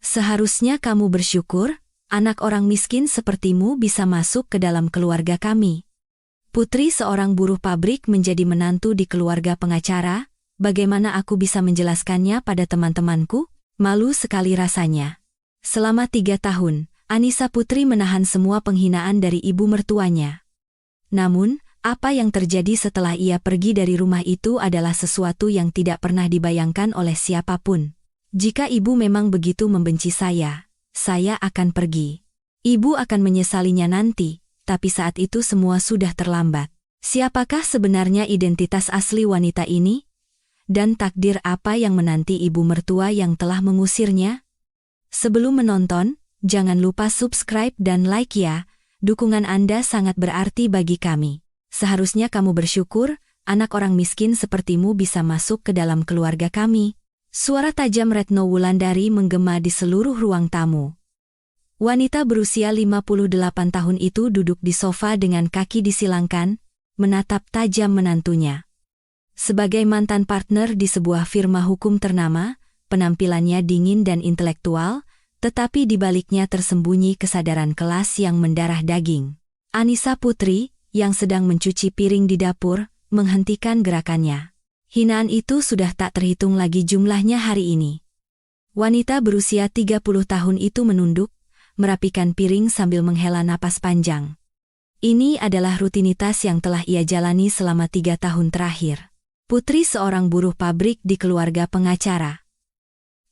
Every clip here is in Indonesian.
Seharusnya kamu bersyukur, anak orang miskin sepertimu bisa masuk ke dalam keluarga kami. Putri seorang buruh pabrik menjadi menantu di keluarga pengacara, bagaimana aku bisa menjelaskannya pada teman-temanku? Malu sekali rasanya. Selama 3 tahun, Anissa Putri menahan semua penghinaan dari ibu mertuanya. Namun, apa yang terjadi setelah ia pergi dari rumah itu adalah sesuatu yang tidak pernah dibayangkan oleh siapapun. Jika ibu memang begitu membenci saya akan pergi. Ibu akan menyesalinya nanti. Tapi saat itu semua sudah terlambat. Siapakah sebenarnya identitas asli wanita ini? Dan takdir apa yang menanti ibu mertua yang telah mengusirnya? Sebelum menonton, jangan lupa subscribe dan like ya. Dukungan Anda sangat berarti bagi kami. Seharusnya kamu bersyukur, anak orang miskin sepertimu bisa masuk ke dalam keluarga kami. Suara tajam Retno Wulandari menggema di seluruh ruang tamu. Wanita berusia 58 tahun itu duduk di sofa dengan kaki disilangkan, menatap tajam menantunya. Sebagai mantan partner di sebuah firma hukum ternama, penampilannya dingin dan intelektual, tetapi di baliknya tersembunyi kesadaran kelas yang mendarah daging. Anissa Putri, yang sedang mencuci piring di dapur, menghentikan gerakannya. Hinaan itu sudah tak terhitung lagi jumlahnya hari ini. Wanita berusia 30 tahun itu menunduk, merapikan piring sambil menghela napas panjang. Ini adalah rutinitas yang telah ia jalani selama 3 tahun terakhir. Putri seorang buruh pabrik di keluarga pengacara.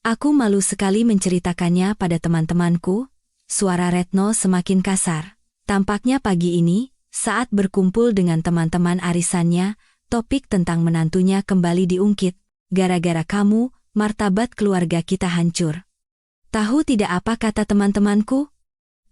Aku malu sekali menceritakannya pada teman-temanku. Suara Retno semakin kasar. Tampaknya pagi ini, saat berkumpul dengan teman-teman arisannya, topik tentang menantunya kembali diungkit. Gara-gara kamu, martabat keluarga kita hancur. Tahu tidak apa kata teman-temanku?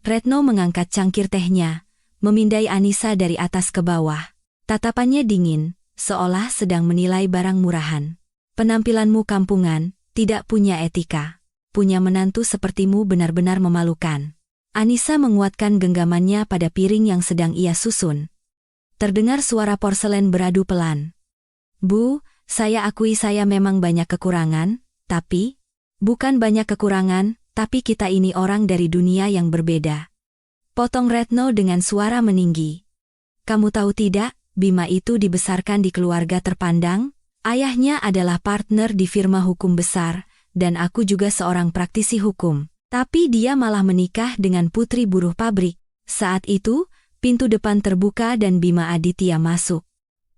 Retno mengangkat cangkir tehnya, memindai Anissa dari atas ke bawah. Tatapannya dingin, seolah sedang menilai barang murahan. Penampilanmu kampungan, tidak punya etika. Punya menantu sepertimu benar-benar memalukan. Anissa menguatkan genggamannya pada piring yang sedang ia susun. Terdengar suara porselen beradu pelan. Bu, saya akui saya memang banyak kekurangan, tapi... Bukan banyak kekurangan, tapi kita ini orang dari dunia yang berbeda. Potong Retno dengan suara meninggi. Kamu tahu tidak, Bima itu dibesarkan di keluarga terpandang? Ayahnya adalah partner di firma hukum besar, dan aku juga seorang praktisi hukum. Tapi dia malah menikah dengan putri buruh pabrik. Saat itu, pintu depan terbuka dan Bima Aditya masuk.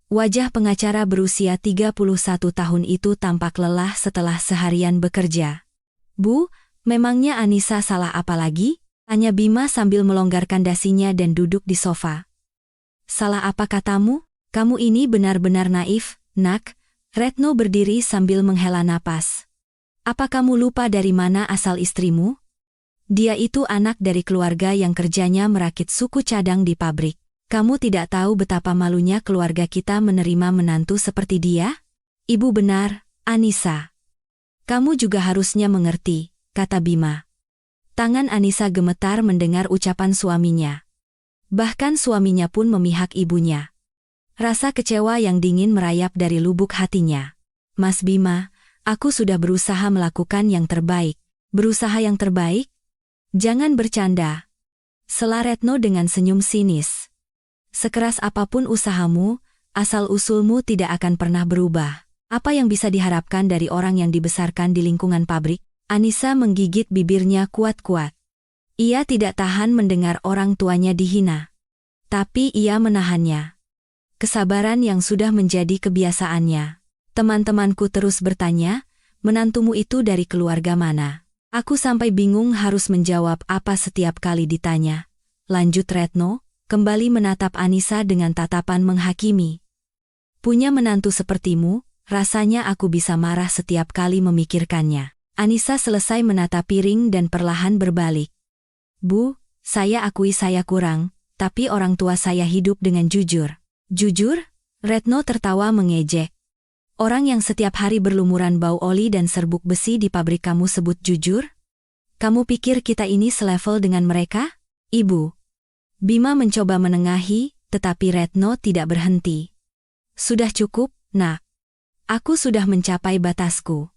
Wajah pengacara berusia 31 tahun itu tampak lelah setelah seharian bekerja. Bu, memangnya Anissa salah apa lagi? Tanya Bima sambil melonggarkan dasinya dan duduk di sofa. Salah apa katamu? Kamu ini benar-benar naif, nak. Retno berdiri sambil menghela napas. Apa kamu lupa dari mana asal istrimu? Dia itu anak dari keluarga yang kerjanya merakit suku cadang di pabrik. Kamu tidak tahu betapa malunya keluarga kita menerima menantu seperti dia? Ibu benar, Anissa. Kamu juga harusnya mengerti, kata Bima. Tangan Anissa gemetar mendengar ucapan suaminya. Bahkan suaminya pun memihak ibunya. Rasa kecewa yang dingin merayap dari lubuk hatinya. Mas Bima, aku sudah berusaha melakukan yang terbaik. Berusaha yang terbaik? Jangan bercanda. Sela Retno dengan senyum sinis. Sekeras apapun usahamu, asal-usulmu tidak akan pernah berubah. Apa yang bisa diharapkan dari orang yang dibesarkan di lingkungan pabrik? Anissa menggigit bibirnya kuat-kuat. Ia tidak tahan mendengar orang tuanya dihina. Tapi ia menahannya. Kesabaran yang sudah menjadi kebiasaannya. Teman-temanku terus bertanya, menantumu itu dari keluarga mana? Aku sampai bingung harus menjawab apa setiap kali ditanya. Lanjut Retno, kembali menatap Anissa dengan tatapan menghakimi. Punya menantu sepertimu, rasanya aku bisa marah setiap kali memikirkannya. Anissa selesai menata piring dan perlahan berbalik. Bu, saya akui saya kurang, tapi orang tua saya hidup dengan jujur. Jujur? Retno tertawa mengejek. Orang yang setiap hari berlumuran bau oli dan serbuk besi di pabrik kamu sebut jujur? Kamu pikir kita ini selevel dengan mereka? Ibu. Bima mencoba menengahi, tetapi Retno tidak berhenti. Sudah cukup, nak. Aku sudah mencapai batasku.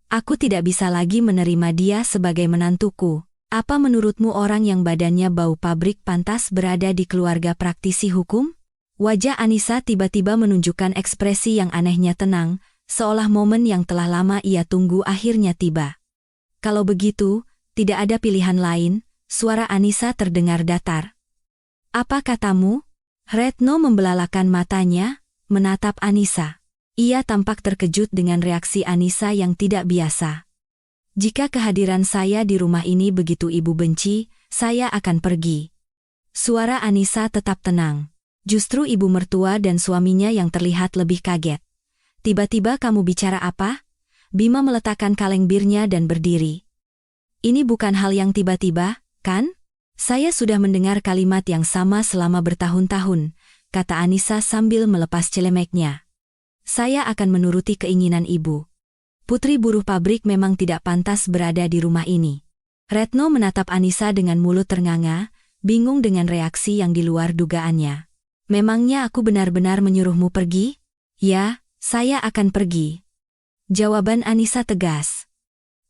Aku tidak bisa lagi menerima dia sebagai menantuku. Apa menurutmu orang yang badannya bau pabrik pantas berada di keluarga praktisi hukum? Wajah Anissa tiba-tiba menunjukkan ekspresi yang anehnya tenang, seolah momen yang telah lama ia tunggu akhirnya tiba. Kalau begitu, tidak ada pilihan lain, suara Anissa terdengar datar. Apa katamu? Retno membelalakan matanya, menatap Anissa. Ia tampak terkejut dengan reaksi Anissa yang tidak biasa. Jika kehadiran saya di rumah ini begitu ibu benci, saya akan pergi. Suara Anissa tetap tenang. Justru ibu mertua dan suaminya yang terlihat lebih kaget. Tiba-tiba kamu bicara apa? Bima meletakkan kaleng birnya dan berdiri. Ini bukan hal yang tiba-tiba, kan? Saya sudah mendengar kalimat yang sama selama bertahun-tahun, kata Anissa sambil melepas celemeknya. Saya akan menuruti keinginan ibu. Putri buruh pabrik memang tidak pantas berada di rumah ini. Retno menatap Anissa dengan mulut ternganga, bingung dengan reaksi yang di luar dugaannya. Memangnya aku benar-benar menyuruhmu pergi? Ya, saya akan pergi. Jawaban Anissa tegas.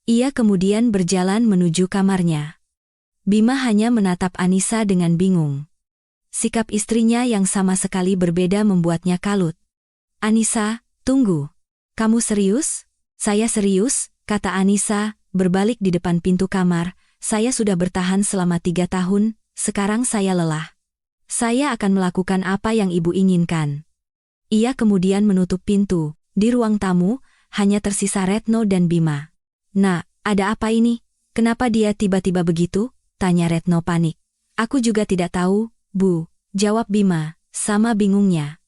Ia kemudian berjalan menuju kamarnya. Bima hanya menatap Anissa dengan bingung. Sikap istrinya yang sama sekali berbeda membuatnya kalut. Anissa, tunggu. Kamu serius? Saya serius, kata Anissa, berbalik di depan pintu kamar. Saya sudah bertahan selama 3 tahun, sekarang saya lelah. Saya akan melakukan apa yang ibu inginkan. Ia kemudian menutup pintu. Di ruang tamu, hanya tersisa Retno dan Bima. Nah, ada apa ini? Kenapa dia tiba-tiba begitu? Tanya Retno panik. Aku juga tidak tahu, Bu, jawab Bima, sama bingungnya.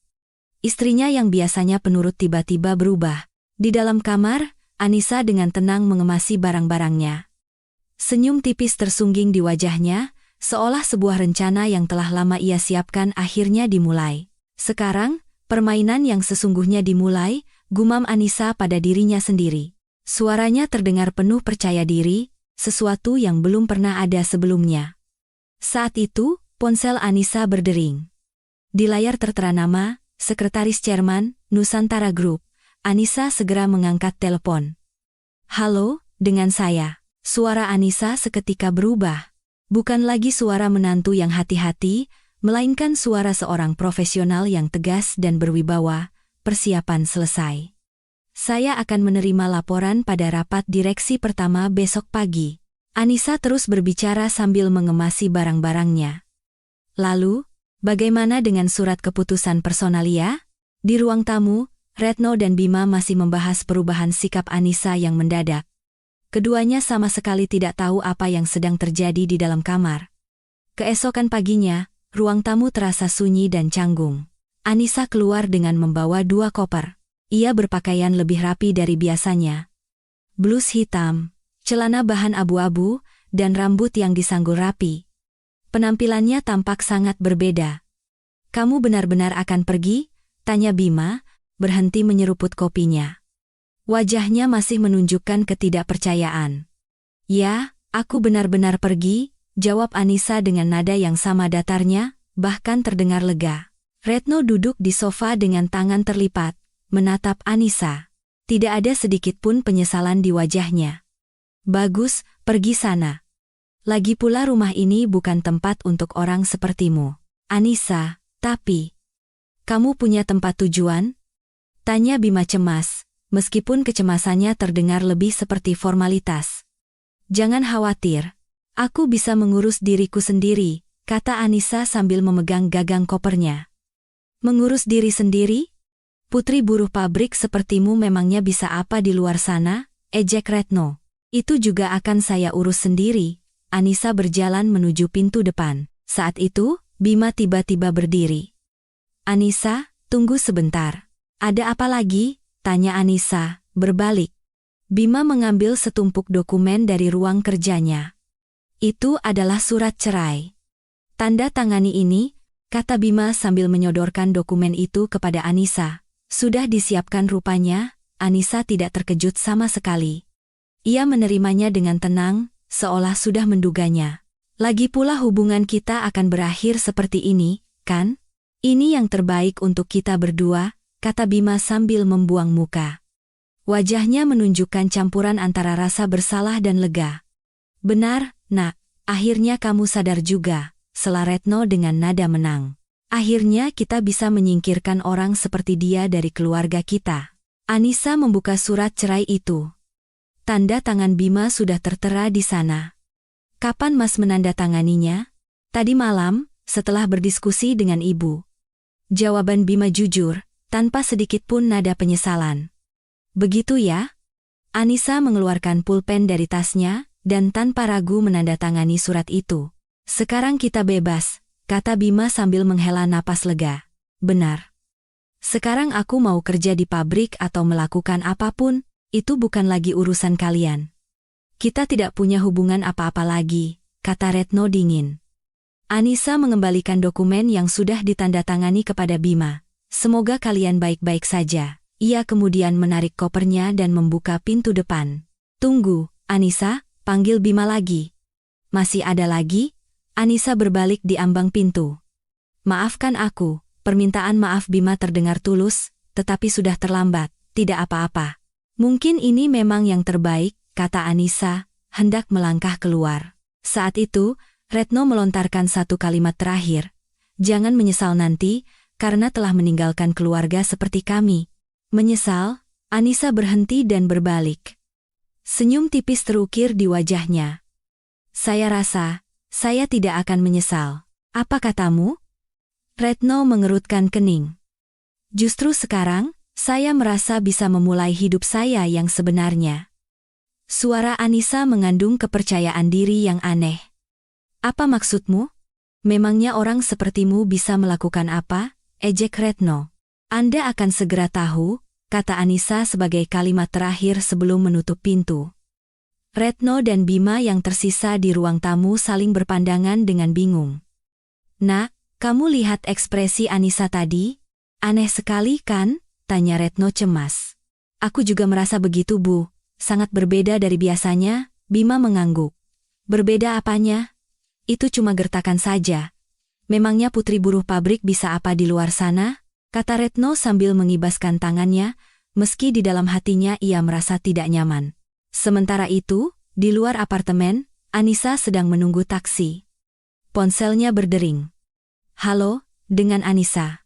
Istrinya yang biasanya penurut tiba-tiba berubah. Di dalam kamar, Anissa dengan tenang mengemasi barang-barangnya. Senyum tipis tersungging di wajahnya, seolah sebuah rencana yang telah lama ia siapkan akhirnya dimulai. Sekarang, permainan yang sesungguhnya dimulai, gumam Anissa pada dirinya sendiri. Suaranya terdengar penuh percaya diri, sesuatu yang belum pernah ada sebelumnya. Saat itu, ponsel Anissa berdering. Di layar tertera nama, Sekretaris Chairman, Nusantara Group. Anissa segera mengangkat telepon. Halo, dengan saya. Suara Anissa seketika berubah. Bukan lagi suara menantu yang hati-hati, melainkan suara seorang profesional yang tegas dan berwibawa. Persiapan selesai. Saya akan menerima laporan pada rapat direksi pertama besok pagi. Anissa terus berbicara sambil mengemasi barang-barangnya. Lalu, bagaimana dengan surat keputusan personalia? Di ruang tamu, Retno dan Bima masih membahas perubahan sikap Anissa yang mendadak. Keduanya sama sekali tidak tahu apa yang sedang terjadi di dalam kamar. Keesokan paginya, ruang tamu terasa sunyi dan canggung. Anissa keluar dengan membawa 2 koper. Ia berpakaian lebih rapi dari biasanya. Blus hitam, celana bahan abu-abu, dan rambut yang disanggul rapi. Penampilannya tampak sangat berbeda. Kamu benar-benar akan pergi? Tanya Bima, berhenti menyeruput kopinya. Wajahnya masih menunjukkan ketidakpercayaan. Ya, aku benar-benar pergi, jawab Anissa dengan nada yang sama datarnya, bahkan terdengar lega. Retno duduk di sofa dengan tangan terlipat, menatap Anissa. Tidak ada sedikit pun penyesalan di wajahnya. Bagus, pergi sana. Lagi pula rumah ini bukan tempat untuk orang sepertimu, Anissa, tapi... Kamu punya tempat tujuan? Tanya Bima cemas, meskipun kecemasannya terdengar lebih seperti formalitas. Jangan khawatir, aku bisa mengurus diriku sendiri, kata Anissa sambil memegang gagang kopernya. Mengurus diri sendiri? Putri buruh pabrik sepertimu memangnya bisa apa di luar sana? Ejek Retno. Itu juga akan saya urus sendiri. Anissa berjalan menuju pintu depan. Saat itu, Bima tiba-tiba berdiri. Anissa, tunggu sebentar. Ada apa lagi? Tanya Anissa, berbalik. Bima mengambil setumpuk dokumen dari ruang kerjanya. Itu adalah surat cerai. Tanda tangani ini, kata Bima sambil menyodorkan dokumen itu kepada Anissa. Sudah disiapkan rupanya, Anissa tidak terkejut sama sekali. Ia menerimanya dengan tenang, seolah sudah menduganya. Lagi pula hubungan kita akan berakhir seperti ini, kan? Ini yang terbaik untuk kita berdua, kata Bima sambil membuang muka. Wajahnya menunjukkan campuran antara rasa bersalah dan lega. Benar, Nak, akhirnya kamu sadar juga, sela Retno dengan nada menang. Akhirnya kita bisa menyingkirkan orang seperti dia dari keluarga kita. Anissa membuka surat cerai itu. Tanda tangan Bima sudah tertera di sana. Kapan Mas menandatanganinya? Tadi malam, setelah berdiskusi dengan ibu. Jawaban Bima jujur, tanpa sedikit pun nada penyesalan. Begitu ya? Anissa mengeluarkan pulpen dari tasnya, dan tanpa ragu menandatangani surat itu. Sekarang kita bebas, kata Bima sambil menghela napas lega. Benar. Sekarang aku mau kerja di pabrik atau melakukan apapun, itu bukan lagi urusan kalian. Kita tidak punya hubungan apa-apa lagi, kata Retno dingin. Anissa mengembalikan dokumen yang sudah ditandatangani kepada Bima. Semoga kalian baik-baik saja. Ia kemudian menarik kopernya dan membuka pintu depan. Tunggu, Anissa, panggil Bima lagi. Masih ada lagi? Anissa berbalik di ambang pintu. Maafkan aku, permintaan maaf Bima terdengar tulus, tetapi sudah terlambat, tidak apa-apa. Mungkin ini memang yang terbaik, kata Anissa, hendak melangkah keluar. Saat itu, Retno melontarkan satu kalimat terakhir. Jangan menyesal nanti, karena telah meninggalkan keluarga seperti kami. Menyesal? Anissa berhenti dan berbalik. Senyum tipis terukir di wajahnya. Saya rasa, saya tidak akan menyesal. Apa katamu? Retno mengerutkan kening. Justru sekarang, saya merasa bisa memulai hidup saya yang sebenarnya. Suara Anissa mengandung kepercayaan diri yang aneh. Apa maksudmu? Memangnya orang sepertimu bisa melakukan apa? Ejek Retno. Anda akan segera tahu, kata Anissa sebagai kalimat terakhir sebelum menutup pintu. Retno dan Bima yang tersisa di ruang tamu saling berpandangan dengan bingung. Nak, kamu lihat ekspresi Anissa tadi? Aneh sekali kan? Tanya Retno cemas. Aku juga merasa begitu, Bu. Sangat berbeda dari biasanya, Bima mengangguk. Berbeda apanya? Itu cuma gertakan saja. Memangnya putri buruh pabrik bisa apa di luar sana? Kata Retno sambil mengibaskan tangannya, meski di dalam hatinya ia merasa tidak nyaman. Sementara itu, di luar apartemen, Anissa sedang menunggu taksi. Ponselnya berdering. Halo, dengan Anissa.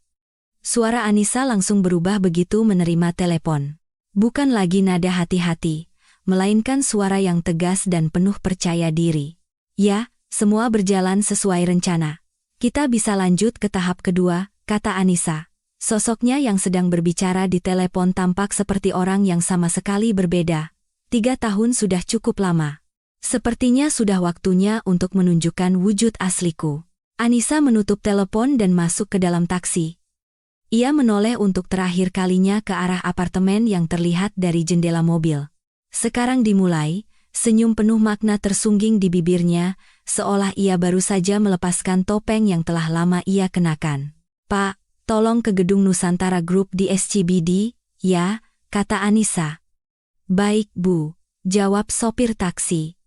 Suara Anissa langsung berubah begitu menerima telepon. Bukan lagi nada hati-hati, melainkan suara yang tegas dan penuh percaya diri. Ya, semua berjalan sesuai rencana. Kita bisa lanjut ke tahap kedua, kata Anissa. Sosoknya yang sedang berbicara di telepon tampak seperti orang yang sama sekali berbeda. 3 tahun sudah cukup lama. Sepertinya sudah waktunya untuk menunjukkan wujud asliku. Anissa menutup telepon dan masuk ke dalam taksi. Ia menoleh untuk terakhir kalinya ke arah apartemen yang terlihat dari jendela mobil. Sekarang dimulai, senyum penuh makna tersungging di bibirnya, seolah ia baru saja melepaskan topeng yang telah lama ia kenakan. Pak, tolong ke gedung Nusantara Group di SCBD, ya, kata Anissa. Baik, Bu, jawab sopir taksi.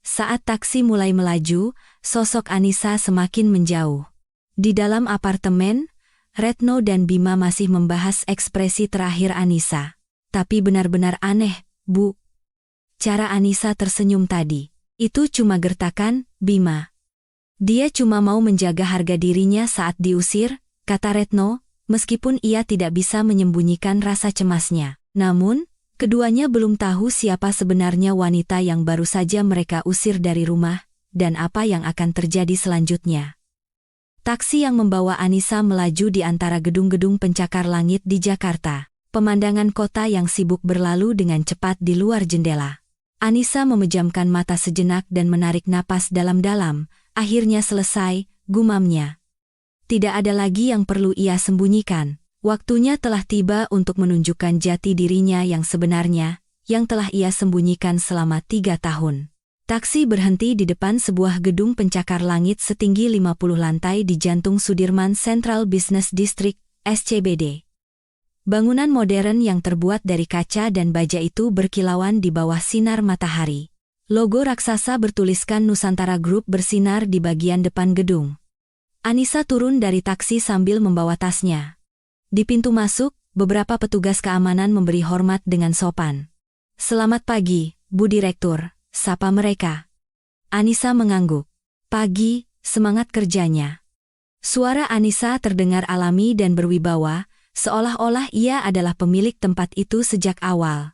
Saat taksi mulai melaju, sosok Anissa semakin menjauh. Di dalam apartemen, Retno dan Bima masih membahas ekspresi terakhir Anissa. Tapi benar-benar aneh, Bu. Cara Anissa tersenyum tadi, itu cuma gertakan, Bima. Dia cuma mau menjaga harga dirinya saat diusir, kata Retno, meskipun ia tidak bisa menyembunyikan rasa cemasnya. Namun, keduanya belum tahu siapa sebenarnya wanita yang baru saja mereka usir dari rumah, dan apa yang akan terjadi selanjutnya. Taksi yang membawa Anissa melaju di antara gedung-gedung pencakar langit di Jakarta. Pemandangan kota yang sibuk berlalu dengan cepat di luar jendela. Anissa memejamkan mata sejenak dan menarik napas dalam-dalam. Akhirnya selesai, gumamnya. Tidak ada lagi yang perlu ia sembunyikan. Waktunya telah tiba untuk menunjukkan jati dirinya yang sebenarnya, yang telah ia sembunyikan selama 3 tahun. Taksi berhenti di depan sebuah gedung pencakar langit setinggi 50 lantai di jantung Sudirman Central Business District, SCBD. Bangunan modern yang terbuat dari kaca dan baja itu berkilauan di bawah sinar matahari. Logo raksasa bertuliskan Nusantara Group bersinar di bagian depan gedung. Anissa turun dari taksi sambil membawa tasnya. Di pintu masuk, beberapa petugas keamanan memberi hormat dengan sopan. "Selamat pagi, Bu Direktur," sapa mereka. Anissa mengangguk. "Pagi," semangat kerjanya. Suara Anissa terdengar alami dan berwibawa, seolah-olah ia adalah pemilik tempat itu sejak awal.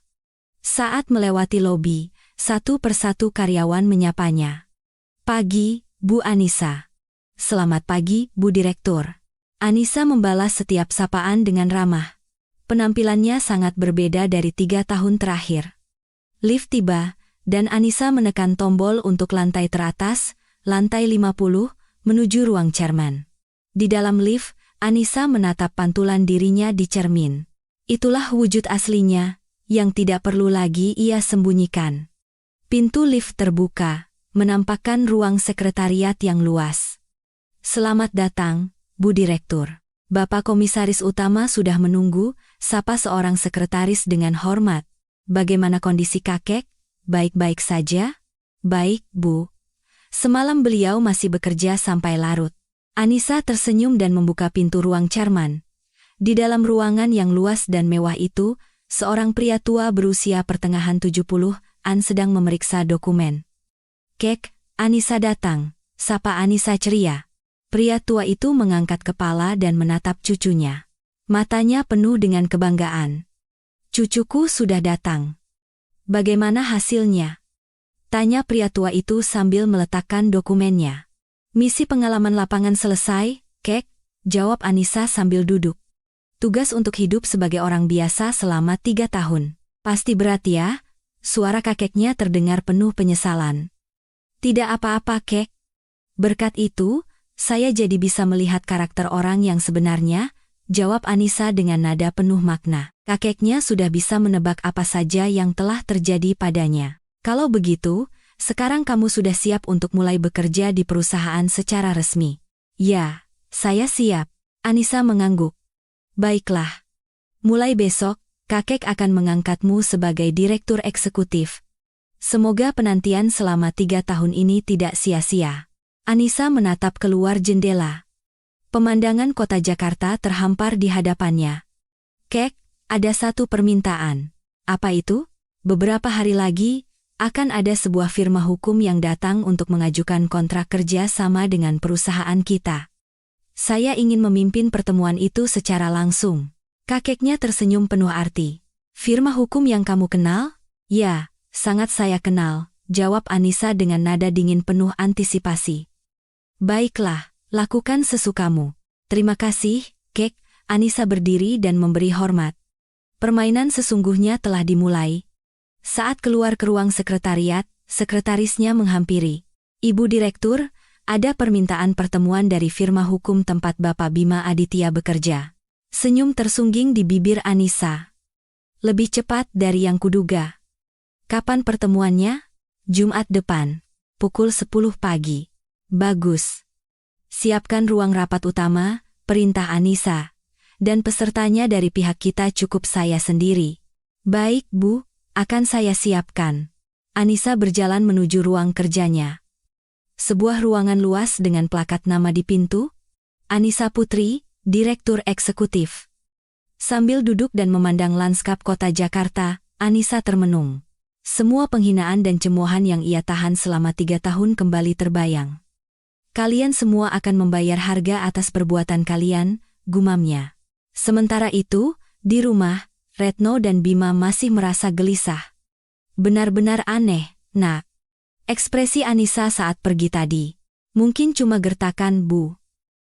Saat melewati lobi, satu persatu karyawan menyapanya. "Pagi, Bu Anissa." "Selamat pagi, Bu Direktur." Anissa membalas setiap sapaan dengan ramah. Penampilannya sangat berbeda dari 3 tahun terakhir. Lift tiba, dan Anissa menekan tombol untuk lantai teratas, lantai 50, menuju ruang chairman. Di dalam lift, Anissa menatap pantulan dirinya di cermin. Itulah wujud aslinya, yang tidak perlu lagi ia sembunyikan. Pintu lift terbuka, menampakkan ruang sekretariat yang luas. "Selamat datang, Bu Direktur. Bapak Komisaris Utama sudah menunggu," sapa seorang sekretaris dengan hormat. "Bagaimana kondisi kakek? Baik-baik saja?" "Baik, Bu. Semalam beliau masih bekerja sampai larut." Anissa tersenyum dan membuka pintu ruang chairman. Di dalam ruangan yang luas dan mewah itu, seorang pria tua berusia pertengahan 70-an sedang memeriksa dokumen. "Kek, Anissa datang," sapa Anissa ceria. Pria tua itu mengangkat kepala dan menatap cucunya. Matanya penuh dengan kebanggaan. "Cucuku sudah datang." "Bagaimana hasilnya?" tanya pria tua itu sambil meletakkan dokumennya. "Misi pengalaman lapangan selesai, Kek," jawab Anissa sambil duduk. "Tugas untuk hidup sebagai orang biasa selama 3 tahun. Pasti berat ya?" Suara kakeknya terdengar penuh penyesalan. "Tidak apa-apa, Kek. Berkat itu, saya jadi bisa melihat karakter orang yang sebenarnya," jawab Anissa dengan nada penuh makna. Kakeknya sudah bisa menebak apa saja yang telah terjadi padanya. "Kalau begitu, sekarang kamu sudah siap untuk mulai bekerja di perusahaan secara resmi?" "Ya, saya siap." Anissa mengangguk. "Baiklah. Mulai besok, kakek akan mengangkatmu sebagai direktur eksekutif. Semoga penantian selama 3 tahun ini tidak sia-sia." Anissa menatap keluar jendela. Pemandangan kota Jakarta terhampar di hadapannya. "Kek, ada satu permintaan." "Apa itu?" "Beberapa hari lagi, akan ada sebuah firma hukum yang datang untuk mengajukan kontrak kerja sama dengan perusahaan kita. Saya ingin memimpin pertemuan itu secara langsung." Kakeknya tersenyum penuh arti. "Firma hukum yang kamu kenal?" "Ya, sangat saya kenal," jawab Anissa dengan nada dingin penuh antisipasi. "Baiklah, lakukan sesukamu." "Terima kasih, Kek." Anissa berdiri dan memberi hormat. Permainan sesungguhnya telah dimulai. Saat keluar ke ruang sekretariat, sekretarisnya menghampiri. "Ibu Direktur, ada permintaan pertemuan dari firma hukum tempat Bapak Bima Aditya bekerja." Senyum tersungging di bibir Anissa. "Lebih cepat dari yang kuduga." "Kapan pertemuannya?" "Jumat depan, pukul 10 pagi." "Bagus. Siapkan ruang rapat utama," perintah Anissa. "Dan pesertanya dari pihak kita cukup saya sendiri." "Baik, Bu, akan saya siapkan." Anissa berjalan menuju ruang kerjanya. Sebuah ruangan luas dengan plakat nama di pintu. "Anissa Putri, Direktur Eksekutif." Sambil duduk dan memandang lanskap kota Jakarta, Anissa termenung. Semua penghinaan dan cemoohan yang ia tahan selama 3 tahun kembali terbayang. "Kalian semua akan membayar harga atas perbuatan kalian," gumamnya. Sementara itu, di rumah, Retno dan Bima masih merasa gelisah. "Benar-benar aneh, Nak." Ekspresi Anissa saat pergi tadi. "Mungkin cuma gertakan, Bu.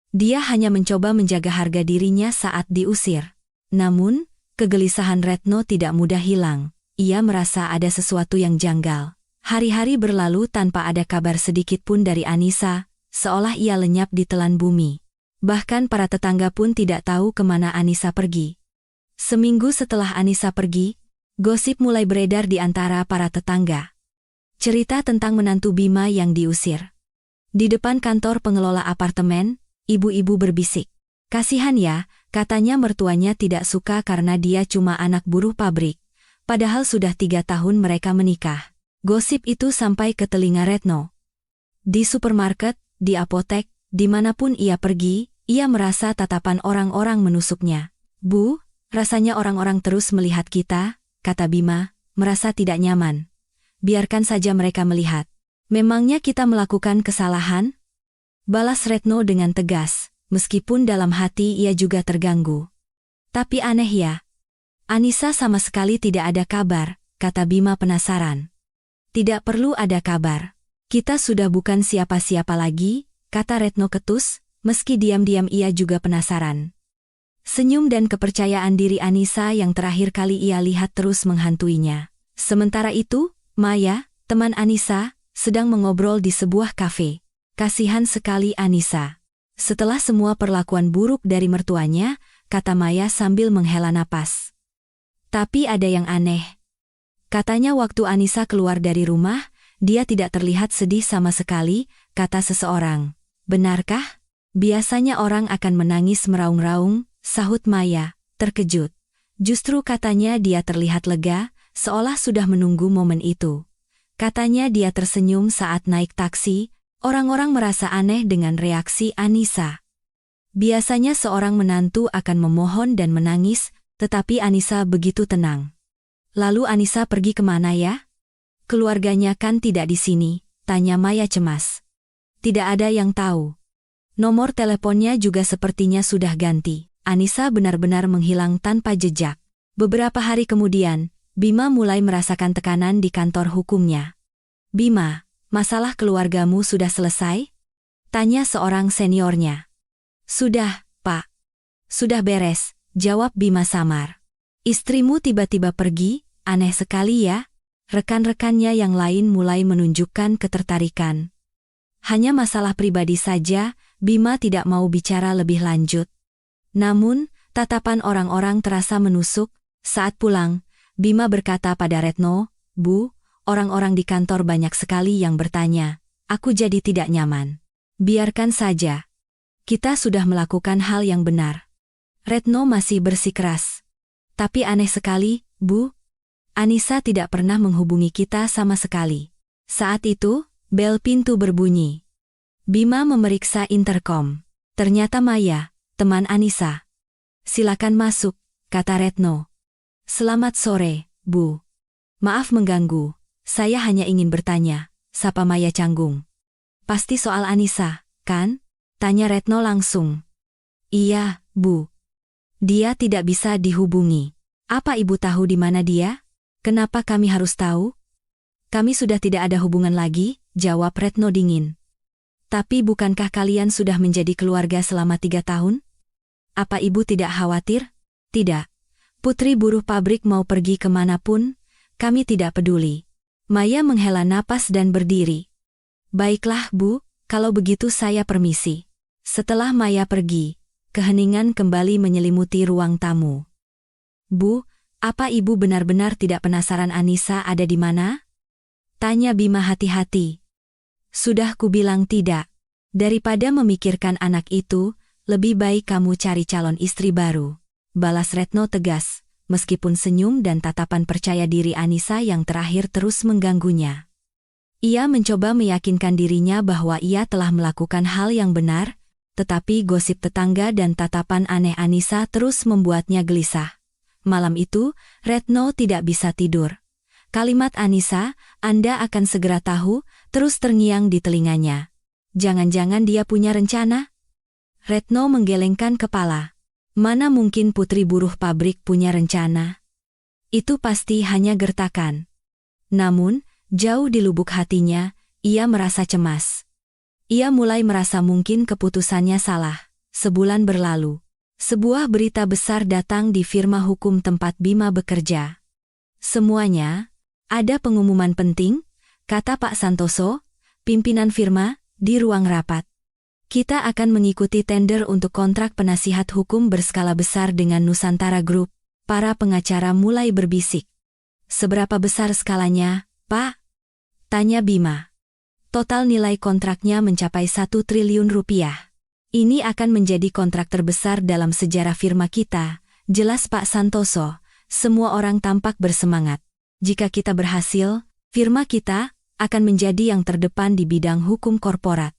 Dia hanya mencoba menjaga harga dirinya saat diusir." Namun, kegelisahan Retno tidak mudah hilang. Ia merasa ada sesuatu yang janggal. Hari-hari berlalu tanpa ada kabar sedikit pun dari Anissa, seolah ia lenyap di telan bumi. Bahkan para tetangga pun tidak tahu kemana Anissa pergi. Seminggu setelah Anissa pergi, gosip mulai beredar di antara para tetangga. Cerita tentang menantu Bima yang diusir. Di depan kantor pengelola apartemen, ibu-ibu berbisik. "Kasihan ya," katanya mertuanya tidak suka karena dia cuma anak buruh pabrik. Padahal sudah 3 tahun mereka menikah. Gosip itu sampai ke telinga Retno. Di supermarket, di apotek, dimanapun ia pergi, ia merasa tatapan orang-orang menusuknya. "Bu, Rasanya orang-orang terus melihat kita, kata Bima, merasa tidak nyaman. Biarkan saja mereka melihat. Memangnya kita melakukan kesalahan? Balas Retno dengan tegas, meskipun dalam hati ia juga terganggu. Tapi aneh ya. Anissa sama sekali tidak ada kabar, kata Bima penasaran. Tidak perlu ada kabar. Kita sudah bukan siapa-siapa lagi, kata Retno ketus, meski diam-diam ia juga penasaran. Senyum dan kepercayaan diri Anissa yang terakhir kali ia lihat terus menghantuinya. Sementara itu, Maya, teman Anissa, sedang mengobrol di sebuah kafe. Kasihan sekali Anissa. Setelah semua perlakuan buruk dari mertuanya, kata Maya sambil menghela napas. Tapi ada yang aneh. Katanya waktu Anissa keluar dari rumah, dia tidak terlihat sedih sama sekali, kata seseorang. Benarkah? Biasanya orang akan menangis meraung-raung, sahut Maya, terkejut. Justru katanya dia terlihat lega, seolah sudah menunggu momen itu. Katanya dia tersenyum saat naik taksi, orang-orang merasa aneh dengan reaksi Anissa. Biasanya seorang menantu akan memohon dan menangis, tetapi Anissa begitu tenang. Lalu Anissa pergi kemana ya? Keluarganya kan tidak di sini, tanya Maya cemas. Tidak ada yang tahu. Nomor teleponnya juga sepertinya sudah ganti. Anissa benar-benar menghilang tanpa jejak. Beberapa hari kemudian, Bima mulai merasakan tekanan di kantor hukumnya. Bima, masalah keluargamu sudah selesai? Tanya seorang seniornya. Sudah, Pak. Sudah beres, jawab Bima samar. Istrimu tiba-tiba pergi, aneh sekali ya. Rekan-rekannya yang lain mulai menunjukkan ketertarikan. Hanya masalah pribadi saja, Bima tidak mau bicara lebih lanjut. Namun, tatapan orang-orang terasa menusuk. Saat pulang, Bima berkata pada Retno, Bu, orang-orang di kantor banyak sekali yang bertanya. Aku jadi tidak nyaman. Biarkan saja. Kita sudah melakukan hal yang benar. Retno masih bersikeras. Tapi aneh sekali, Bu. Anissa tidak pernah menghubungi kita sama sekali. Saat itu, bel pintu berbunyi. Bima memeriksa interkom. Ternyata Maya, teman Anissa. Silakan masuk, kata Retno. Selamat sore, Bu. Maaf mengganggu, saya hanya ingin bertanya, sapa Maya canggung. Pasti soal Anissa, kan? Tanya Retno langsung. Iya, Bu. Dia tidak bisa dihubungi. Apa Ibu tahu di mana dia? Kenapa kami harus tahu? Kami sudah tidak ada hubungan lagi, jawab Retno dingin. Tapi bukankah kalian sudah menjadi keluarga selama 3 tahun? Apa Ibu tidak khawatir? Tidak. Putri buruh pabrik mau pergi kemanapun, kami tidak peduli. Maya menghela napas dan berdiri. Baiklah Bu, kalau begitu saya permisi. Setelah Maya pergi, keheningan kembali menyelimuti ruang tamu. Bu, apa Ibu benar-benar tidak penasaran Anissa ada di mana? Tanya Bima hati-hati. Sudah kubilang tidak. Daripada memikirkan anak itu, lebih baik kamu cari calon istri baru. Balas Retno tegas, meskipun senyum dan tatapan percaya diri Anissa yang terakhir terus mengganggunya. Ia mencoba meyakinkan dirinya bahwa ia telah melakukan hal yang benar, tetapi gosip tetangga dan tatapan aneh Anissa terus membuatnya gelisah. Malam itu, Retno tidak bisa tidur. Kalimat Anissa, Anda akan segera tahu, terus terngiang di telinganya. Jangan-jangan dia punya rencana? Retno menggelengkan kepala. Mana mungkin putri buruh pabrik punya rencana? Itu pasti hanya gertakan. Namun, jauh di lubuk hatinya, ia merasa cemas. Ia mulai merasa mungkin keputusannya salah. Sebulan berlalu. Sebuah berita besar datang di firma hukum tempat Bima bekerja. Semuanya, ada pengumuman penting, kata Pak Santoso, pimpinan firma, di ruang rapat. Kita akan mengikuti tender untuk kontrak penasihat hukum berskala besar dengan Nusantara Group. Para pengacara mulai berbisik. Seberapa besar skalanya, Pak? Tanya Bima. Total nilai kontraknya mencapai 1 triliun rupiah. Ini akan menjadi kontrak terbesar dalam sejarah firma kita, jelas Pak Santoso. Semua orang tampak bersemangat. Jika kita berhasil, firma kita akan menjadi yang terdepan di bidang hukum korporat.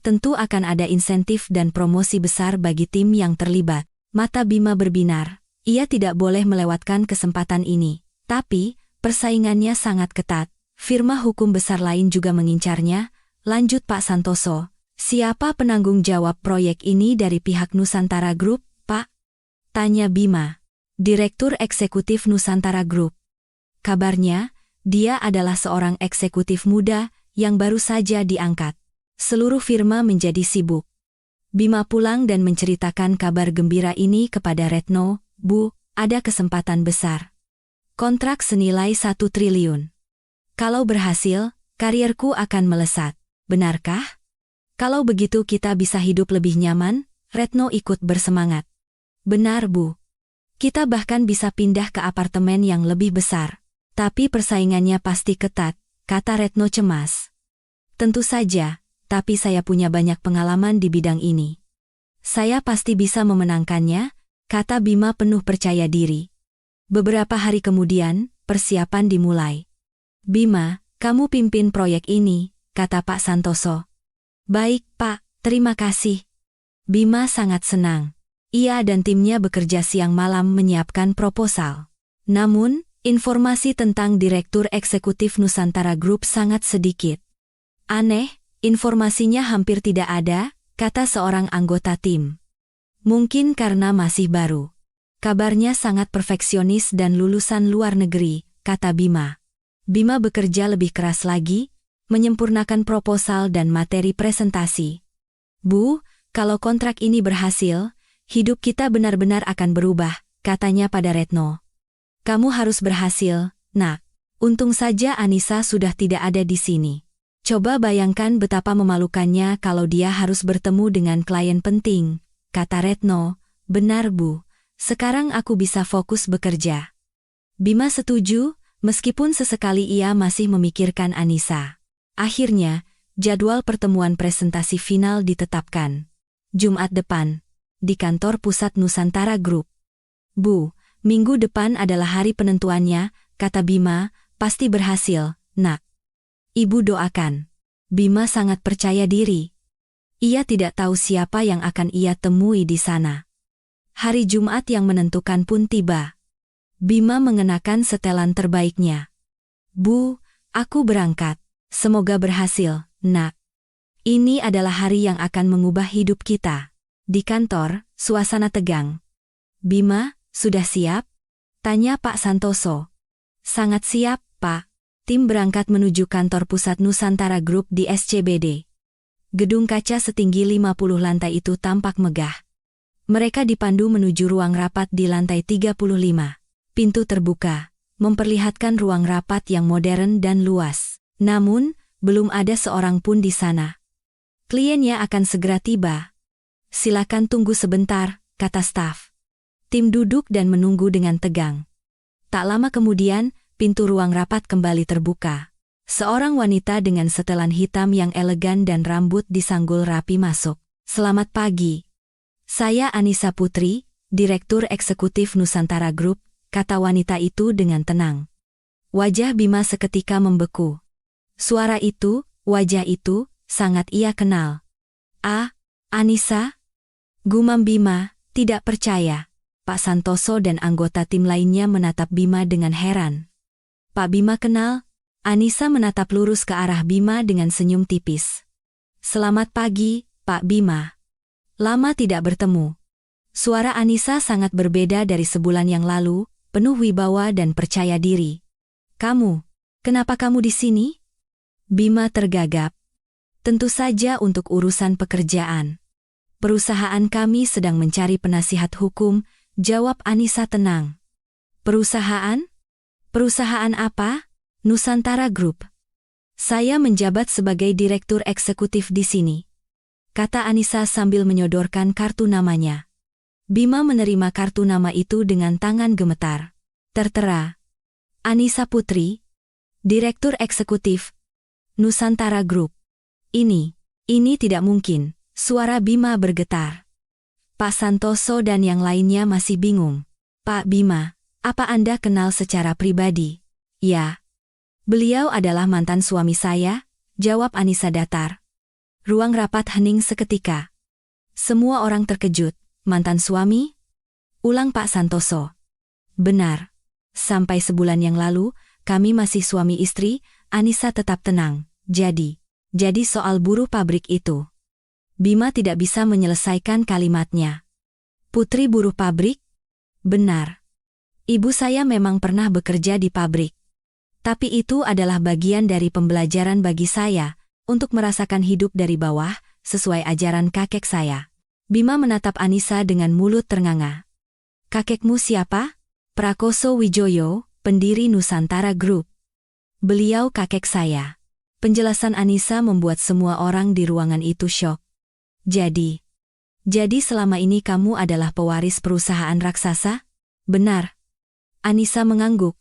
Tentu akan ada insentif dan promosi besar bagi tim yang terlibat. Mata Bima berbinar. Ia tidak boleh melewatkan kesempatan ini. Tapi, persaingannya sangat ketat. Firma hukum besar lain juga mengincarnya. Lanjut Pak Santoso. Siapa penanggung jawab proyek ini dari pihak Nusantara Group, Pak? Tanya Bima, Direktur Eksekutif Nusantara Group. Kabarnya, dia adalah seorang eksekutif muda yang baru saja diangkat. Seluruh firma menjadi sibuk. Bima pulang dan menceritakan kabar gembira ini kepada Retno. Bu, ada kesempatan besar. Kontrak senilai 1 triliun. Kalau berhasil, karierku akan melesat. Benarkah? Kalau begitu kita bisa hidup lebih nyaman, Retno ikut bersemangat. Benar Bu. Kita bahkan bisa pindah ke apartemen yang lebih besar. Tapi persaingannya pasti ketat, kata Retno cemas. Tentu saja, tapi saya punya banyak pengalaman di bidang ini. Saya pasti bisa memenangkannya, kata Bima penuh percaya diri. Beberapa hari kemudian, persiapan dimulai. Bima, kamu pimpin proyek ini, kata Pak Santoso. Baik, Pak, terima kasih. Bima sangat senang. Ia dan timnya bekerja siang malam menyiapkan proposal. Namun, informasi tentang Direktur Eksekutif Nusantara Group sangat sedikit. Aneh, informasinya hampir tidak ada, kata seorang anggota tim. Mungkin karena masih baru. Kabarnya sangat perfeksionis dan lulusan luar negeri, kata Bima. Bima bekerja lebih keras lagi, menyempurnakan proposal dan materi presentasi. Bu, kalau kontrak ini berhasil, hidup kita benar-benar akan berubah, katanya pada Retno. Kamu harus berhasil, Nak. Untung saja Anissa sudah tidak ada di sini. Coba bayangkan betapa memalukannya kalau dia harus bertemu dengan klien penting, kata Retno. Benar Bu, sekarang aku bisa fokus bekerja. Bima setuju, meskipun sesekali ia masih memikirkan Anissa. Akhirnya, jadwal pertemuan presentasi final ditetapkan. Jumat depan, di kantor pusat Nusantara Group. Bu, minggu depan adalah hari penentuannya, kata Bima, pasti berhasil, Nak. Ibu doakan. Bima sangat percaya diri. Ia tidak tahu siapa yang akan ia temui di sana. Hari Jumat yang menentukan pun tiba. Bima mengenakan setelan terbaiknya. Bu, aku berangkat. Semoga berhasil, Nak. Ini adalah hari yang akan mengubah hidup kita. Di kantor, suasana tegang. Bima, sudah siap? Tanya Pak Santoso. Sangat siap, Pak. Tim berangkat menuju kantor pusat Nusantara Group di SCBD. Gedung kaca setinggi 50 lantai itu tampak megah. Mereka dipandu menuju ruang rapat di lantai 35. Pintu terbuka, memperlihatkan ruang rapat yang modern dan luas. Namun, belum ada seorang pun di sana. Kliennya akan segera tiba. Silakan tunggu sebentar, kata staf. Tim duduk dan menunggu dengan tegang. Tak lama kemudian, pintu ruang rapat kembali terbuka. Seorang wanita dengan setelan hitam yang elegan dan rambut disanggul rapi masuk. Selamat pagi. Saya Anissa Putri, Direktur Eksekutif Nusantara Group, kata wanita itu dengan tenang. Wajah Bima seketika membeku. Suara itu, wajah itu, sangat ia kenal. Ah, Anissa? Gumam Bima, tidak percaya. Pak Santoso dan anggota tim lainnya menatap Bima dengan heran. Pak Bima kenal? Anissa menatap lurus ke arah Bima dengan senyum tipis. Selamat pagi, Pak Bima. Lama tidak bertemu. Suara Anissa sangat berbeda dari sebulan yang lalu, penuh wibawa dan percaya diri. Kenapa kamu di sini? Bima tergagap. Tentu saja untuk urusan pekerjaan. Perusahaan kami sedang mencari penasihat hukum, jawab Anissa tenang. Perusahaan? Perusahaan apa? Nusantara Group. Saya menjabat sebagai direktur eksekutif di sini, kata Anissa sambil menyodorkan kartu namanya. Bima menerima kartu nama itu dengan tangan gemetar. Tertera, Anissa Putri, Direktur Eksekutif Nusantara Group. Ini tidak mungkin, suara Bima bergetar. Pak Santoso dan yang lainnya masih bingung. Pak Bima, apa Anda kenal secara pribadi? Ya. Beliau adalah mantan suami saya, jawab Anissa datar. Ruang rapat hening seketika. Semua orang terkejut. Mantan suami? Ulang Pak Santoso. Benar. Sampai sebulan yang lalu, kami masih suami istri. Anissa tetap tenang. Jadi soal buruh pabrik itu. Bima tidak bisa menyelesaikan kalimatnya. Putri buruh pabrik? Benar. Ibu saya memang pernah bekerja di pabrik. Tapi itu adalah bagian dari pembelajaran bagi saya, untuk merasakan hidup dari bawah, sesuai ajaran kakek saya. Bima menatap Anissa dengan mulut ternganga. Kakekmu siapa? Prakoso Wijoyo, pendiri Nusantara Group. Beliau kakek saya. Penjelasan Anissa membuat semua orang di ruangan itu syok. Jadi selama ini kamu adalah pewaris perusahaan raksasa? Benar. Anissa mengangguk.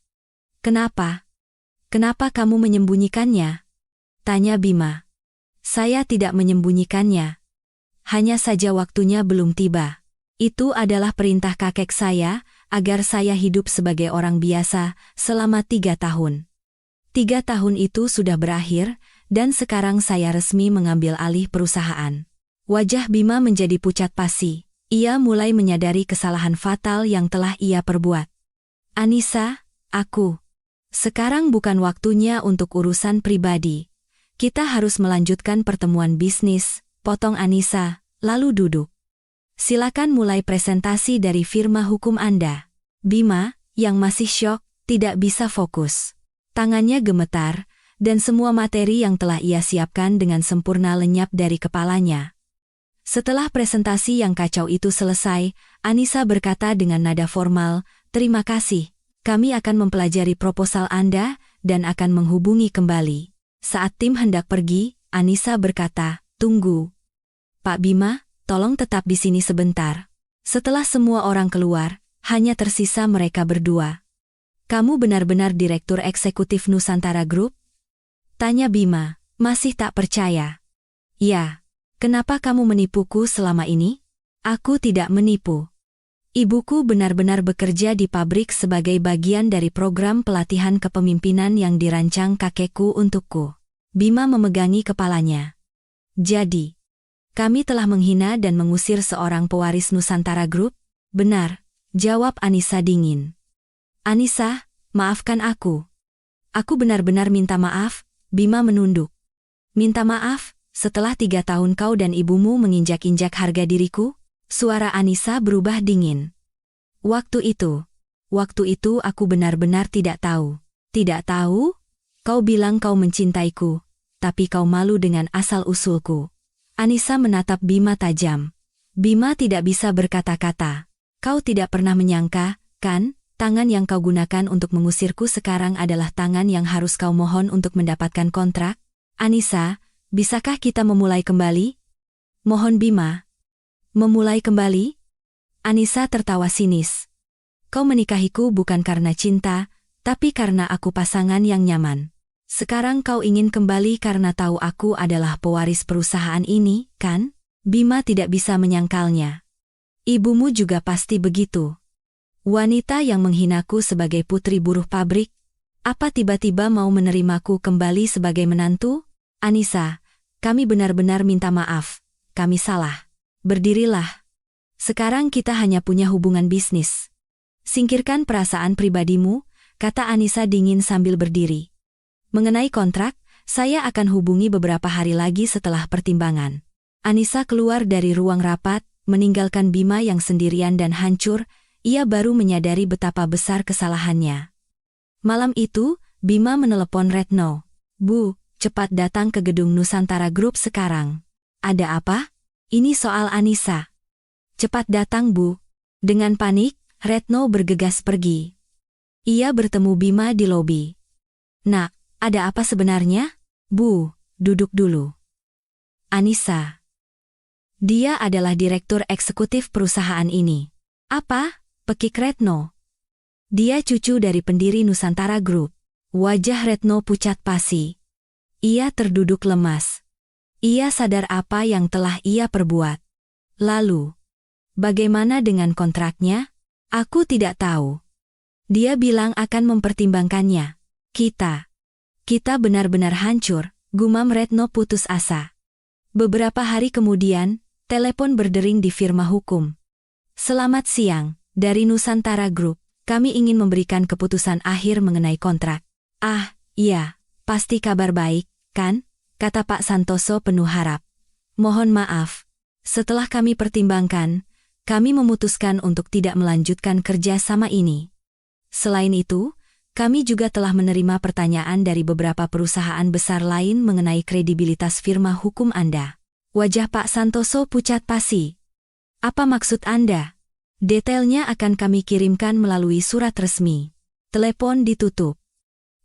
Kenapa? Kenapa kamu menyembunyikannya? Tanya Bima. Saya tidak menyembunyikannya. Hanya saja waktunya belum tiba. Itu adalah perintah kakek saya, agar saya hidup sebagai orang biasa selama 3 tahun. 3 tahun itu sudah berakhir, dan sekarang saya resmi mengambil alih perusahaan. Wajah Bima menjadi pucat pasi. Ia mulai menyadari kesalahan fatal yang telah ia perbuat. Anissa, sekarang bukan waktunya untuk urusan pribadi. Kita harus melanjutkan pertemuan bisnis, potong Anissa, lalu duduk. Silakan mulai presentasi dari firma hukum Anda. Bima, yang masih syok, tidak bisa fokus. Tangannya gemetar, dan semua materi yang telah ia siapkan dengan sempurna lenyap dari kepalanya. Setelah presentasi yang kacau itu selesai, Anissa berkata dengan nada formal, "Terima kasih. Kami akan mempelajari proposal Anda dan akan menghubungi kembali." Saat tim hendak pergi, Anissa berkata, "Tunggu. Pak Bima, tolong tetap di sini sebentar." Setelah semua orang keluar, hanya tersisa mereka berdua. "Kamu benar-benar direktur eksekutif Nusantara Group?" Tanya Bima, masih tak percaya. "Ya. Kenapa kamu menipuku selama ini?" "Aku tidak menipu. Ibuku benar-benar bekerja di pabrik sebagai bagian dari program pelatihan kepemimpinan yang dirancang kakekku untukku." Bima memegangi kepalanya. "Jadi, kami telah menghina dan mengusir seorang pewaris Nusantara Group?" "Benar," jawab Anissa dingin. "Anissa, maafkan aku. Aku benar-benar minta maaf." Bima menunduk. "Minta maaf? Setelah 3 tahun kau dan ibumu menginjak-injak harga diriku?" Suara Anissa berubah dingin. Waktu itu aku benar-benar tidak tahu." "Tidak tahu? Kau bilang kau mencintaiku, tapi kau malu dengan asal-usulku." Anissa menatap Bima tajam. Bima tidak bisa berkata-kata. "Kau tidak pernah menyangka, kan, tangan yang kau gunakan untuk mengusirku sekarang adalah tangan yang harus kau mohon untuk mendapatkan kontrak? Anissa, bisakah kita memulai kembali?" "Mohon Bima." "Memulai kembali?" Anissa tertawa sinis. "Kau menikahiku bukan karena cinta, tapi karena aku pasangan yang nyaman. Sekarang kau ingin kembali karena tahu aku adalah pewaris perusahaan ini, kan?" Bima tidak bisa menyangkalnya. "Ibumu juga pasti begitu. Wanita yang menghinaku sebagai putri buruh pabrik, apa tiba-tiba mau menerimaku kembali sebagai menantu?" "Anissa, kami benar-benar minta maaf. Kami salah. Berdirilah. Sekarang kita hanya punya hubungan bisnis. Singkirkan perasaan pribadimu," kata Anissa dingin sambil berdiri. "Mengenai kontrak, saya akan hubungi beberapa hari lagi setelah pertimbangan." Anissa keluar dari ruang rapat, meninggalkan Bima yang sendirian dan hancur. Ia baru menyadari betapa besar kesalahannya. Malam itu, Bima menelepon Retno. "Bu, cepat datang ke gedung Nusantara Group sekarang." "Ada apa?" "Ini soal Anissa." "Cepat datang, Bu." Dengan panik, Retno bergegas pergi. Ia bertemu Bima di lobi. "Nak, ada apa sebenarnya?" "Bu, duduk dulu." "Anissa. Dia adalah direktur eksekutif perusahaan ini." "Apa?" pekik Retno. "Dia cucu dari pendiri Nusantara Group." Wajah Retno pucat pasi. Ia terduduk lemas. Ia sadar apa yang telah ia perbuat. "Lalu, bagaimana dengan kontraknya?" "Aku tidak tahu. Dia bilang akan mempertimbangkannya." Kita benar-benar hancur," gumam Retno putus asa. Beberapa hari kemudian, telepon berdering di firma hukum. "Selamat siang, dari Nusantara Group." Kami ingin memberikan keputusan akhir mengenai kontrak. Ah, iya, pasti kabar baik, kan? Kata Pak Santoso penuh harap. Mohon maaf. Setelah kami pertimbangkan, kami memutuskan untuk tidak melanjutkan kerja sama ini. Selain itu, kami juga telah menerima pertanyaan dari beberapa perusahaan besar lain mengenai kredibilitas firma hukum Anda. Wajah Pak Santoso pucat pasi. Apa maksud Anda? Detailnya akan kami kirimkan melalui surat resmi. Telepon ditutup.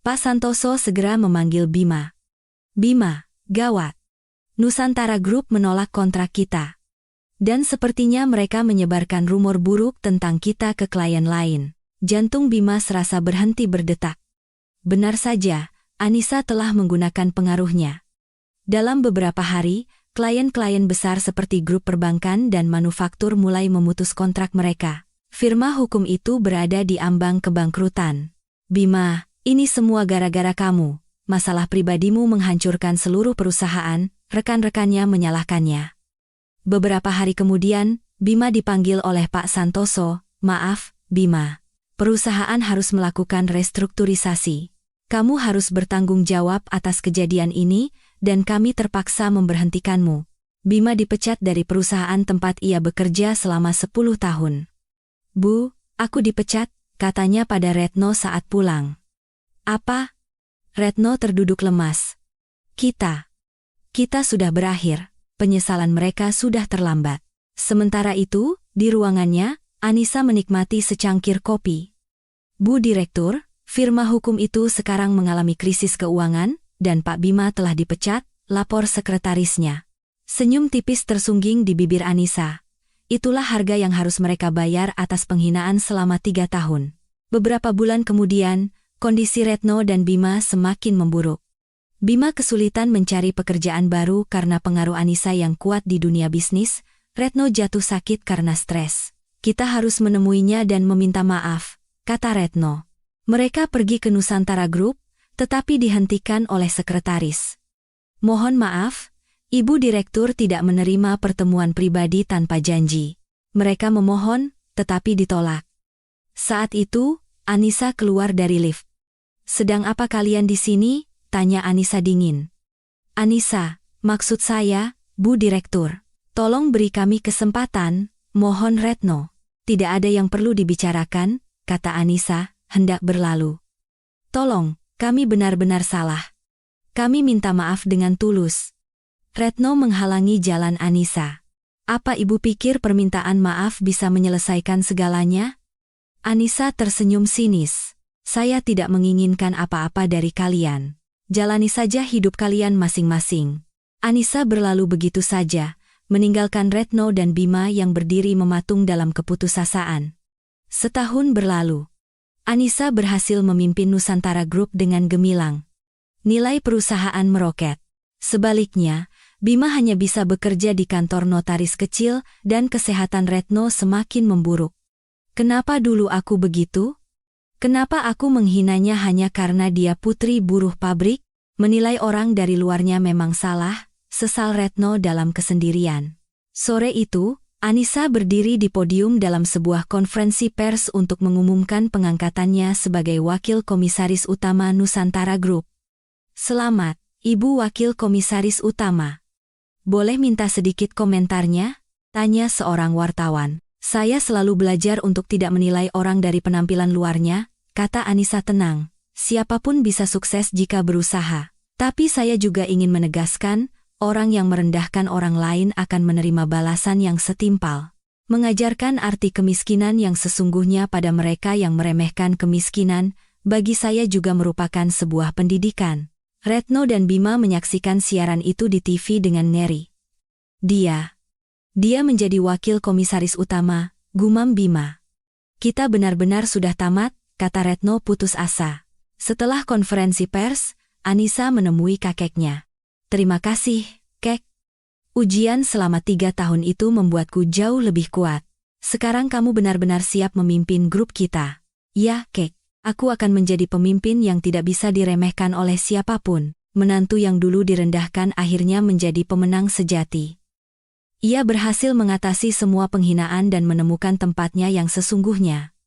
Pak Santoso segera memanggil Bima. Bima, gawat. Nusantara Group menolak kontrak kita. Dan sepertinya mereka menyebarkan rumor buruk tentang kita ke klien lain. Jantung Bima serasa berhenti berdetak. Benar saja, Anissa telah menggunakan pengaruhnya. Dalam beberapa hari, klien-klien besar seperti grup perbankan dan manufaktur mulai memutus kontrak mereka. Firma hukum itu berada di ambang kebangkrutan. Bima, ini semua gara-gara kamu. Masalah pribadimu menghancurkan seluruh perusahaan, rekan-rekannya menyalahkannya. Beberapa hari kemudian, Bima dipanggil oleh Pak Santoso. Maaf, Bima. Perusahaan harus melakukan restrukturisasi. Kamu harus bertanggung jawab atas kejadian ini, dan kami terpaksa memberhentikanmu. Bima dipecat dari perusahaan tempat ia bekerja selama 10 tahun. Bu, aku dipecat, katanya pada Retno saat pulang. Apa? Retno terduduk lemas. Kita sudah berakhir. Penyesalan mereka sudah terlambat. Sementara itu, di ruangannya, Anissa menikmati secangkir kopi. Bu Direktur, firma hukum itu sekarang mengalami krisis keuangan, dan Pak Bima telah dipecat, lapor sekretarisnya. Senyum tipis tersungging di bibir Anissa. Itulah harga yang harus mereka bayar atas penghinaan selama 3 tahun. Beberapa bulan kemudian, kondisi Retno dan Bima semakin memburuk. Bima kesulitan mencari pekerjaan baru karena pengaruh Anissa yang kuat di dunia bisnis. Retno jatuh sakit karena stres. Kita harus menemuinya dan meminta maaf, kata Retno. Mereka pergi ke Nusantara Group, tetapi dihentikan oleh sekretaris. Mohon maaf, Ibu Direktur tidak menerima pertemuan pribadi tanpa janji. Mereka memohon, tetapi ditolak. Saat itu, Anissa keluar dari lift. Sedang apa kalian di sini? Tanya Anissa dingin. Anissa, maksud saya, Bu Direktur. Tolong beri kami kesempatan, mohon Retno. Tidak ada yang perlu dibicarakan, kata Anissa, hendak berlalu. Tolong, kami benar-benar salah. Kami minta maaf dengan tulus. Retno menghalangi jalan Anissa. Apa ibu pikir permintaan maaf bisa menyelesaikan segalanya? Anissa tersenyum sinis. Saya tidak menginginkan apa-apa dari kalian. Jalani saja hidup kalian masing-masing. Anissa berlalu begitu saja, meninggalkan Retno dan Bima yang berdiri mematung dalam keputusasaan. Setahun berlalu. Anissa berhasil memimpin Nusantara Group dengan gemilang. Nilai perusahaan meroket. Sebaliknya, Bima hanya bisa bekerja di kantor notaris kecil dan kesehatan Retno semakin memburuk. Kenapa dulu aku begitu? Kenapa aku menghinanya hanya karena dia putri buruh pabrik? Menilai orang dari luarnya memang salah, sesal Retno dalam kesendirian. Sore itu, Anissa berdiri di podium dalam sebuah konferensi pers untuk mengumumkan pengangkatannya sebagai Wakil Komisaris Utama Nusantara Group. Selamat, Ibu Wakil Komisaris Utama. Boleh minta sedikit komentarnya? Tanya seorang wartawan. Saya selalu belajar untuk tidak menilai orang dari penampilan luarnya, kata Anissa tenang. Siapapun bisa sukses jika berusaha. Tapi saya juga ingin menegaskan, orang yang merendahkan orang lain akan menerima balasan yang setimpal. Mengajarkan arti kemiskinan yang sesungguhnya pada mereka yang meremehkan kemiskinan, bagi saya juga merupakan sebuah pendidikan. Retno dan Bima menyaksikan siaran itu di TV dengan ngeri. Dia menjadi wakil komisaris utama, gumam Bima. Kita benar-benar sudah tamat, kata Retno putus asa. Setelah konferensi pers, Anissa menemui kakeknya. Terima kasih, Kek. Ujian selama 3 tahun itu membuatku jauh lebih kuat. Sekarang kamu benar-benar siap memimpin grup kita. Ya, Kek. Aku akan menjadi pemimpin yang tidak bisa diremehkan oleh siapapun. Menantu yang dulu direndahkan akhirnya menjadi pemenang sejati. Ia berhasil mengatasi semua penghinaan dan menemukan tempatnya yang sesungguhnya.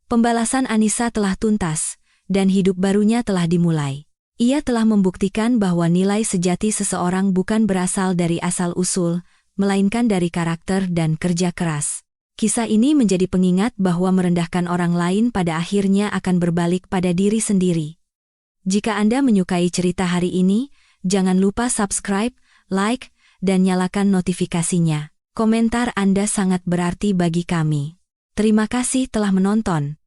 Pembalasan Anissa telah tuntas, dan hidup barunya telah dimulai. Ia telah membuktikan bahwa nilai sejati seseorang bukan berasal dari asal-usul, melainkan dari karakter dan kerja keras. Kisah ini menjadi pengingat bahwa merendahkan orang lain pada akhirnya akan berbalik pada diri sendiri. Jika Anda menyukai cerita hari ini, jangan lupa subscribe, like, dan nyalakan notifikasinya. Komentar Anda sangat berarti bagi kami. Terima kasih telah menonton.